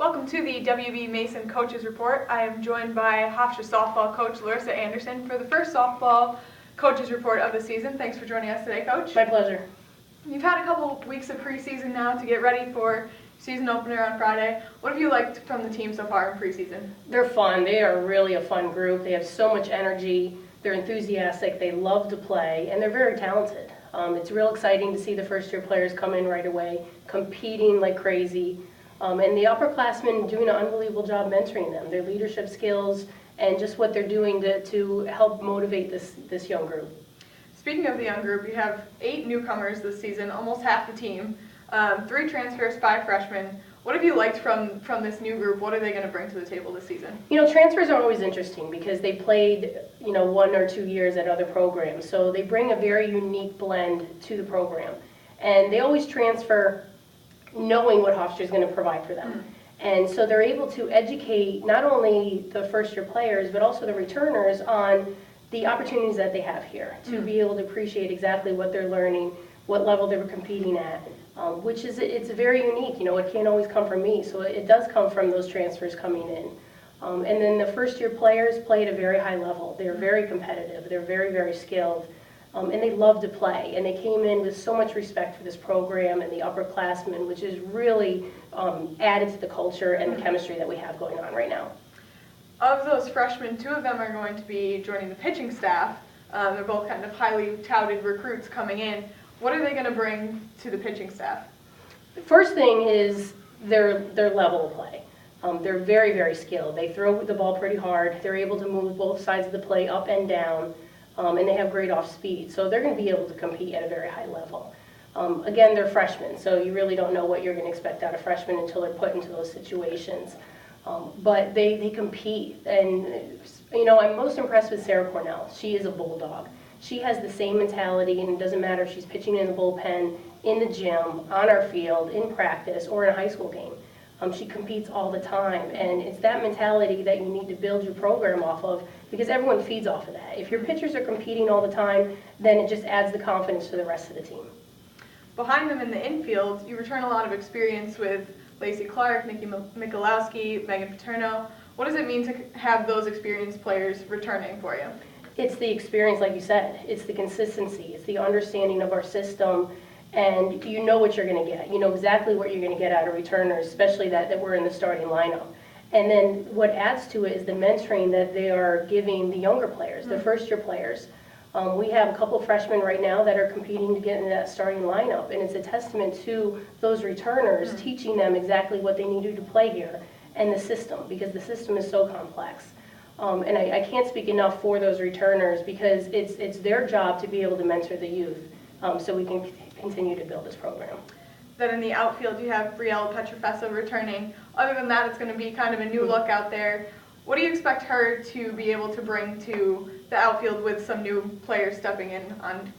Welcome to the WB Mason Coaches Report. I am joined by Hofstra softball coach Larissa Anderson for the first softball coaches report of the season. Thanks for joining us today, Coach. My pleasure. You've had a couple weeks of preseason now to get ready for season opener on Friday. What have you liked from the team so far in preseason? They're fun. They are really a fun group. They have so much energy. They're enthusiastic. They love to play, and they're very talented. It's real exciting to see the first-year players come in right away, competing like crazy. And the upperclassmen doing an unbelievable job mentoring them, their leadership skills, and just what they're doing to help motivate this young group. Speaking of the young group, you have 8 newcomers this season, almost half the team, 3 transfers, 5 freshmen. What have you liked from this new group? What are they going to bring to the table this season? You know, transfers are always interesting because they played, 1 or 2 years at other programs. So they bring a very unique blend to the program. And they always transfer knowing what Hofstra is going to provide for them. And so they're able to educate not only the first-year players, but also the returners on the opportunities that they have here to be able to appreciate exactly what they're learning, what level they were competing at, which is, it's very unique. It can't always come from me, so it does come from those transfers coming in. And then the first-year players play at a very high level. They're very competitive. They're very, very skilled. And they love to play, and they came in with so much respect for this program and the upperclassmen, which is really added to the culture and the chemistry that we have going on right now. Of those freshmen, 2 of them are going to be joining the pitching staff. They're both kind of highly touted recruits coming in. What are they going to bring to the pitching staff? The first thing is their level of play. They're very, very skilled. They throw the ball pretty hard. They're able to move both sides of the plate up and down. And they have great off speed, so they're going to be able to compete at a very high level. Again, they're freshmen, so you really don't know what you're going to expect out of freshmen until they're put into those situations. But they compete, and I'm most impressed with Sarah Cornell. She is a bulldog. She has the same mentality, and it doesn't matter if she's pitching in the bullpen, in the gym, on our field, in practice, or in a high school game. She competes all the time, and it's that mentality that you need to build your program off of, because everyone feeds off of that. If your pitchers are competing all the time, then it just adds the confidence to the rest of the team. Behind them in the infield, you return a lot of experience with Lacey Clark, Nikki Michalowski, Megan Paterno. What does it mean to have those experienced players returning for you? It's the experience, like you said. It's the consistency. It's the understanding of our system. And you know what you're going to get. You know exactly what you're going to get out of returners, especially that we're in the starting lineup. And then what adds to it is the mentoring that they are giving the younger players, the first-year players. We have a couple freshmen right now that are competing to get into that starting lineup, and it's a testament to those returners teaching them exactly what they need to do to play here and the system, because the system is so complex. And I can't speak enough for those returners, because it's their job to be able to mentor the youth, so we can continue to build this program. Then in the outfield, you have Brielle Petrofessa returning. Other than that, it's going to be kind of a new look out there. What do you expect her to be able to bring to the outfield with some new players stepping in on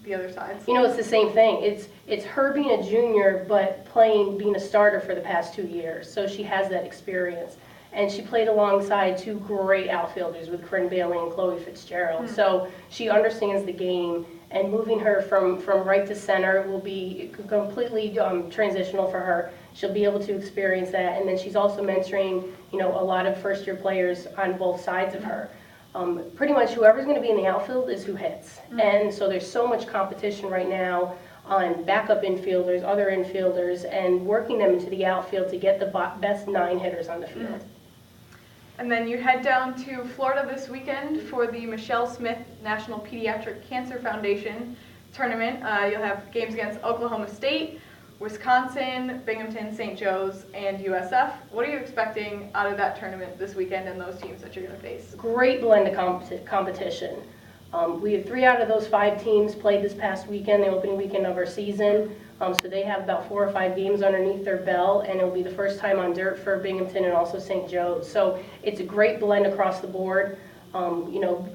the other sides? It's the same thing. It's her being a junior, but being a starter for the past 2 years. So she has that experience. And she played alongside 2 great outfielders with Corinne Bailey and Chloe Fitzgerald. So she understands the game, and moving her from right to center will be completely transitional for her. She'll be able to experience that, and then she's also mentoring, a lot of first-year players on both sides of her. Pretty much whoever's going to be in the outfield is who hits. And so there's so much competition right now on backup infielders, other infielders, and working them into the outfield to get the best 9 hitters on the field. And then you head down to Florida this weekend for the Michelle Smith National Pediatric Cancer Foundation tournament. You'll have games against Oklahoma State, Wisconsin, Binghamton, St. Joe's, and USF. What are you expecting out of that tournament this weekend and those teams that you're going to face? Great blend of competition. We have 3 out of those 5 teams played this past weekend, the opening weekend of our season. So they have about 4 or 5 games underneath their belt, and it'll be the first time on dirt for Binghamton and also St. Joe's. So it's a great blend across the board.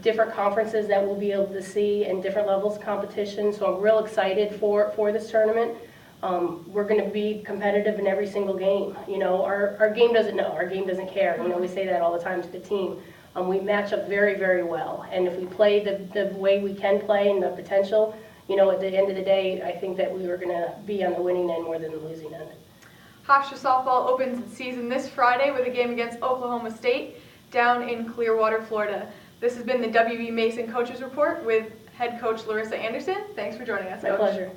Different conferences that we'll be able to see and different levels of competition. So I'm real excited for this tournament. We're going to be competitive in every single game. Our game doesn't know. Our game doesn't care. We say that all the time to the team. We match up very, very well. And if we play the way we can play and the potential, at the end of the day, I think that we were going to be on the winning end more than the losing end. Hofstra softball opens its season this Friday with a game against Oklahoma State down in Clearwater, Florida. This has been the W.B. Mason Coaches Report with head coach Larissa Anderson. Thanks for joining us, My Coach. pleasure.